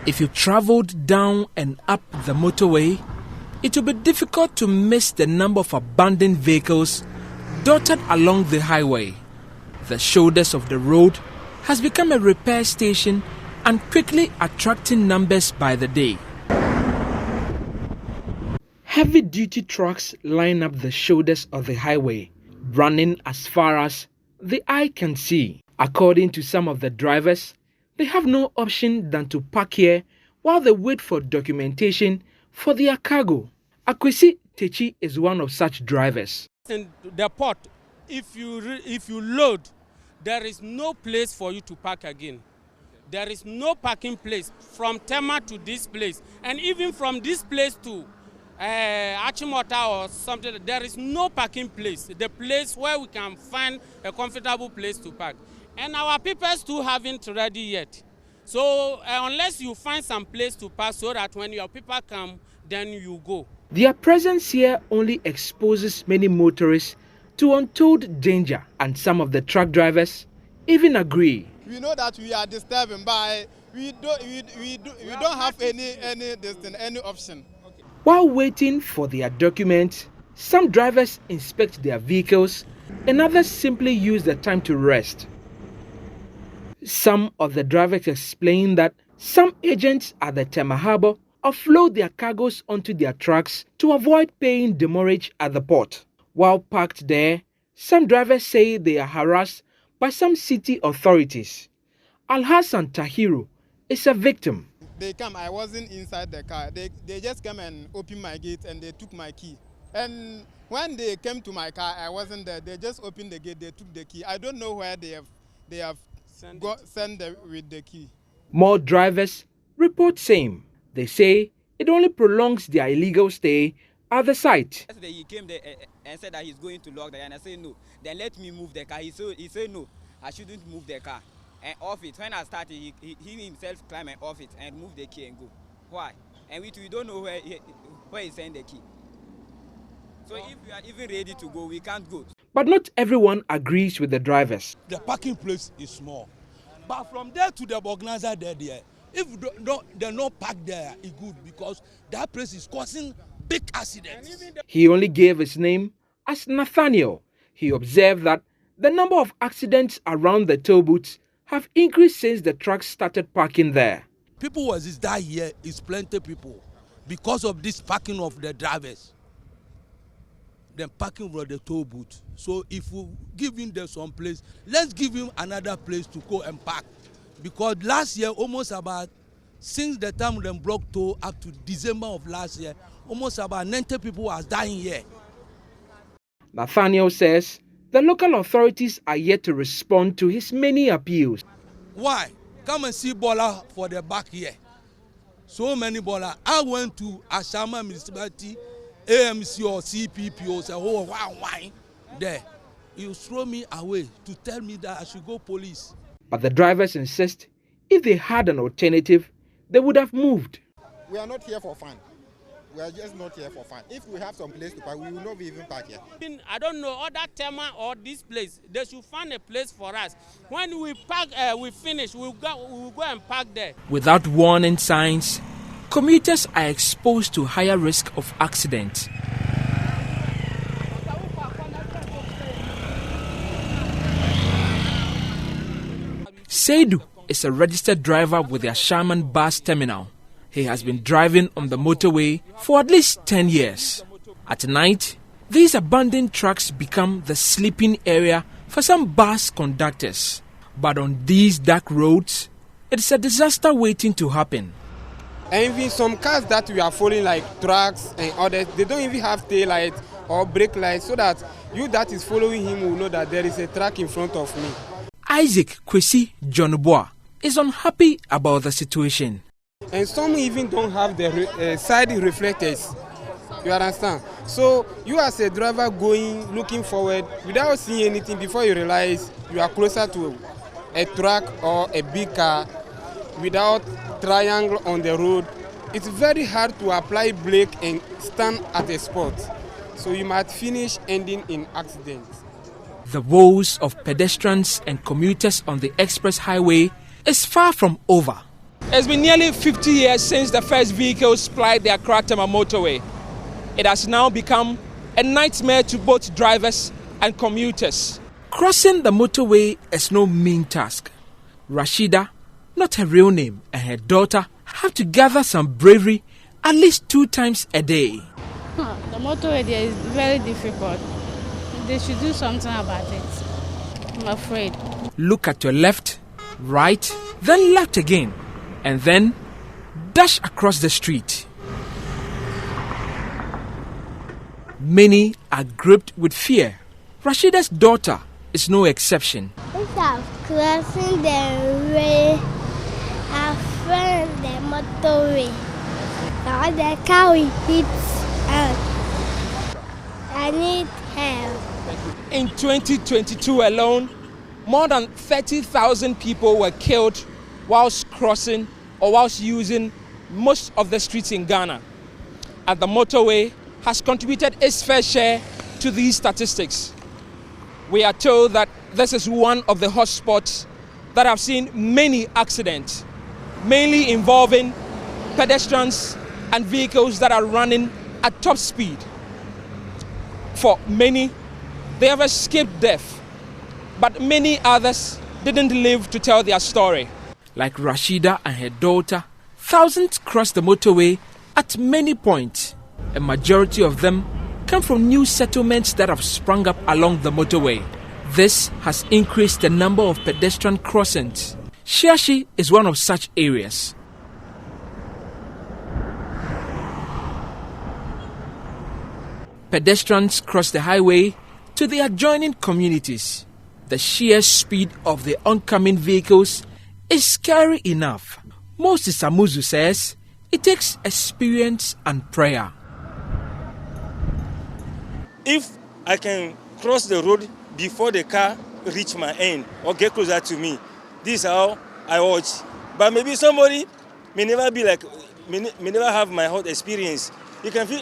If you traveled down and up the motorway, it will be difficult to miss the number of abandoned vehicles dotted along the highway. The shoulders of the road has become a repair station and quickly attracting numbers by the day. Heavy-duty trucks line up the shoulders of the highway, running as far as the eye can see. According to some of the drivers, they have no option than to park here while they wait for documentation for their cargo. Akwesi Techi is one of such drivers. In the port, if you load, there is no place for you to park again. There is no parking place from Tema to this place, and even from this place to Accra-Tema or something. There is no parking place. The place where we can find a comfortable place to park, and our people too haven't ready yet. So unless you find some place to park, so that when your people come, then you go. Their presence here only exposes many motorists to untold danger, and some of the truck drivers even agree. We know that we are disturbing, but we don't have any option. Okay. While waiting for their documents, some drivers inspect their vehicles and others simply use the time to rest. Some of the drivers explain that some agents at the Tema Harbour offload their cargoes onto their trucks to avoid paying demurrage at the port. While parked there, some drivers say they are harassed by some city authorities. Al-Hassan Tahiru is a victim. They come, I wasn't inside the car. They just came and opened my gate and they took my key. And when they came to my car, I wasn't there. They just opened the gate, they took the key. I don't know where they have sent with the key. More drivers report same. They say it only prolongs their illegal stay at the site. Yesterday he came there and said that he's going to lock the car, and I said no. Then let me move the car. He said no, I shouldn't move the car. And off it. When I started, he himself climbed and off it and moved the key and go. Why? And we don't know where he sent the key. So if we are even ready to go, we can't go. But not everyone agrees with the drivers. The parking place is small. But from there to the organizer there, if they're not parked there, it's good because that place is causing big accidents. He only gave his name as Nathaniel. He observed that the number of accidents around the toll booths have increased since the trucks started parking there. People was that here is plenty people because of this parking of the drivers. Then parking for the toll booth. So if we give him there some place, let's give him another place to go and park. Because last year, almost about, since the time them blocked toll up to December of last year, almost about 90 people are dying here. Nathaniel says the local authorities are yet to respond to his many appeals. Why? Come and see Bola for the back here. So many Bola. I went to Ashama Municipality, AMC or CPPO, say, oh, why? There. You throw me away to tell me that I should go police. But the drivers insist if they had an alternative, they would have moved. We are not here for fun. We are just not here for fun. If we have some place to park, we will not even park here. I don't know, other Tema or this place, they should find a place for us. When we park, we finish, we'll go and park there. Without warning signs, commuters are exposed to higher risk of accident. Seidu is a registered driver with the Ashaman bus terminal. He has been driving on the motorway for at least 10 years. At night, these abandoned trucks become the sleeping area for some bus conductors. But on these dark roads, it's a disaster waiting to happen. And even some cars that we are following, like trucks and others, they don't even have tail light or brake light, so that you that is following him will know that there is a truck in front of me. Isaac Kwesi Johnboa is unhappy about the situation. And some even don't have the side reflectors. You understand? So you as a driver going, looking forward, without seeing anything, before you realize you are closer to a truck or a big car, without triangle on the road, it's very hard to apply brake and stand at a spot. So you might finish ending in accidents. The woes of pedestrians and commuters on the express highway is far from over. It's been nearly 50 years since the first vehicles plied the Accra-Tema motorway. It has now become a nightmare to both drivers and commuters. Crossing the motorway is no mean task. Rashida, not her real name, and her daughter have to gather some bravery at least 2 times a day. The motorway there is very difficult. They should do something about it. I'm afraid. Look at your left, right, then left again, and then dash across the street. Many are gripped with fear. Rashida's daughter is no exception. Instead of crossing the way, I found the motorway. Now the car will hit out. I need help. In 2022 alone, more than 30,000 people were killed whilst crossing or whilst using most of the streets in Ghana. And the motorway has contributed its fair share to these statistics. We are told that this is one of the hotspots that have seen many accidents, mainly involving pedestrians and vehicles that are running at top speed. For many, they have escaped death, but many others didn't live to tell their story. Like Rashida and her daughter, thousands cross the motorway at many points. A majority of them come from new settlements that have sprung up along the motorway. This has increased the number of pedestrian crossings. Shiashi is one of such areas. Pedestrians cross the highway to the adjoining communities. The sheer speed of the oncoming vehicles is scary enough. Moses Amuzu says it takes experience and prayer. If I can cross the road before the car reach my end or get closer to me, this is how I watch. But maybe somebody may never be like, may never have my whole experience. You can feel,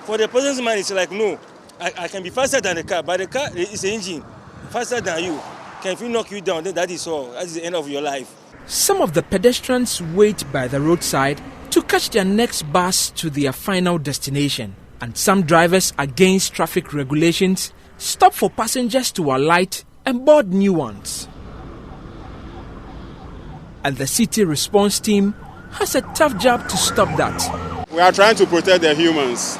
for the person's mind, it's like, no, I can be faster than the car, but the car is an engine, faster than you. Can you knock you down, then that is all. That is the end of your life. Some of the pedestrians wait by the roadside to catch their next bus to their final destination. And some drivers, against traffic regulations, stop for passengers to alight and board new ones. And the city response team has a tough job to stop that. We are trying to protect the humans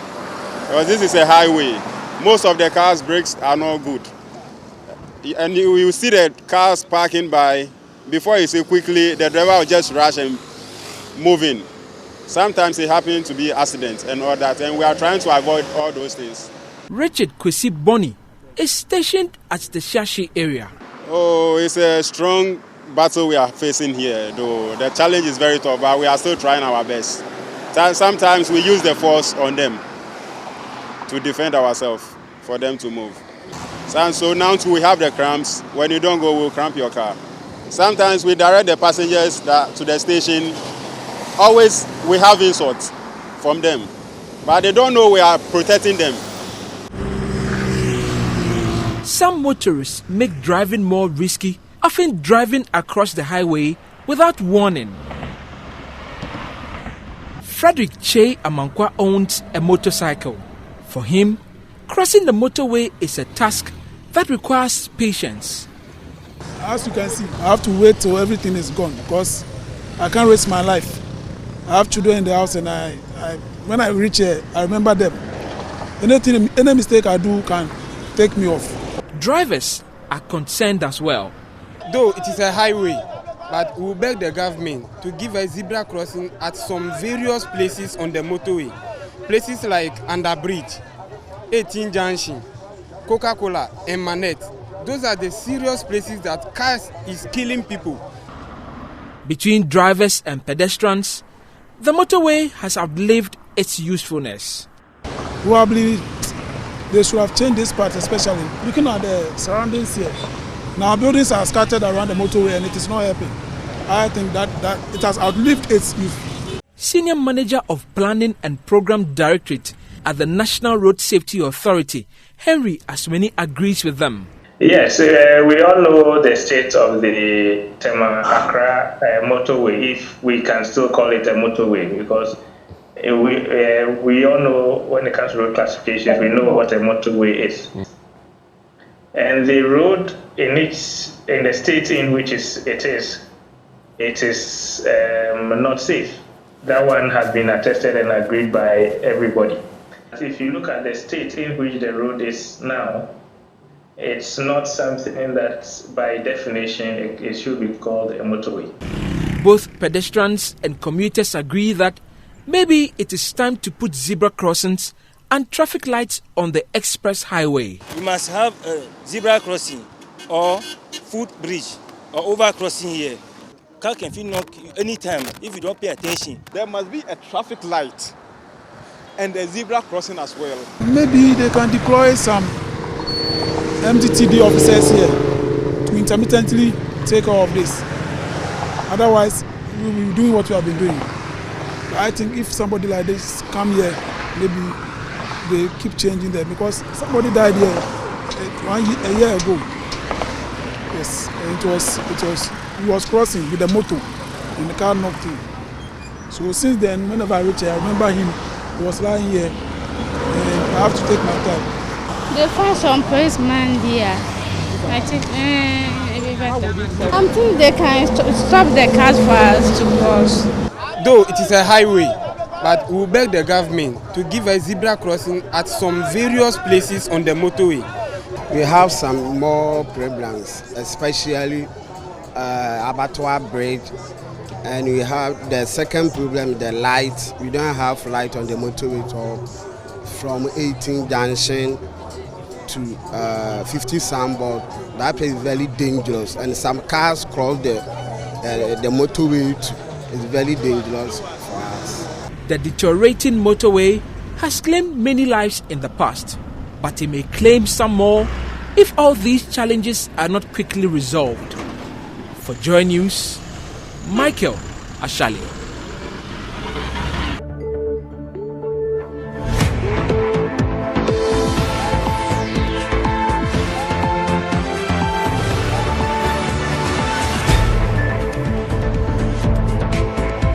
because this is a highway. Most of the cars' brakes are not good. And you will see the cars parking by, before you say quickly, the driver will just rush and move in. Sometimes it happens to be accidents and all that, and we are trying to avoid all those things. Richard Kwesi Boni is stationed at the Shashi area. Oh, it's a strong battle we are facing here, though. The challenge is very tough, but we are still trying our best. Sometimes we use the force on them to defend ourselves, for them to move. So now we have the cramps. When you don't go, we'll cramp your car. Sometimes we direct the passengers to the station. Always we have insults from them, but they don't know we are protecting them. Some motorists make driving more risky, often driving across the highway without warning. Frederick Che Amankwa owns a motorcycle. For him, crossing the motorway is a task that requires patience. As you can see, I have to wait till everything is gone because I can't risk my life. I have children in the house, and when I reach here, I remember them. Any mistake I do can take me off. Drivers are concerned as well. Though it is a highway, but we beg the government to give a zebra crossing at some various places on the motorway. Places like Underbridge, 18 Junction, Coca-Cola, and Manette. Those are the serious places that cars is killing people. Between drivers and pedestrians, the motorway has outlived its usefulness. Probably they should have changed this part, especially looking at the surroundings here. Now buildings are scattered around the motorway and it is not helping. I think that it has outlived its use. Senior Manager of Planning and Program Directorate at the National Road Safety Authority, Henry Asmeni, agrees with them. Yes, we all know the state of the Tema Accra motorway, if we can still call it a motorway, because we all know when it comes to road classifications, we know what a motorway is. And the road in the state in which it is not safe. That one has been attested and agreed by everybody. If you look at the state in which the road is now, it's not something that by definition it should be called a motorway. Both pedestrians and commuters agree that maybe it is time to put zebra crossings and traffic lights on the express highway. We must have a zebra crossing or footbridge or overcrossing here. Car can fit knock anytime if you don't pay attention. There must be a traffic light and a zebra crossing as well. Maybe they can deploy some MDTD officers here to intermittently take care of this. Otherwise, we will be doing what we have been doing. I think if somebody like this come here, maybe they keep changing them, because somebody died here a year ago. Yes, he was crossing with a motor and the car knocked him. So since then, whenever I reach here, I remember him. He was lying here and I have to take my time. They find some policeman here. I think maybe better. I think they can stop the cars for us to cross. Though it is a highway, but we beg the government to give a zebra crossing at some various places on the motorway. We have some more problems, especially abattoir bridge, and we have the second problem, the light. We don't have light on the motorway at all. From 18 junction to 50 Sandboard, that place is very dangerous, and some cars cross the motorway. It's very dangerous for us. The deteriorating motorway has claimed many lives in the past, but it may claim some more if all these challenges are not quickly resolved. For Joy News, Michael Ashali.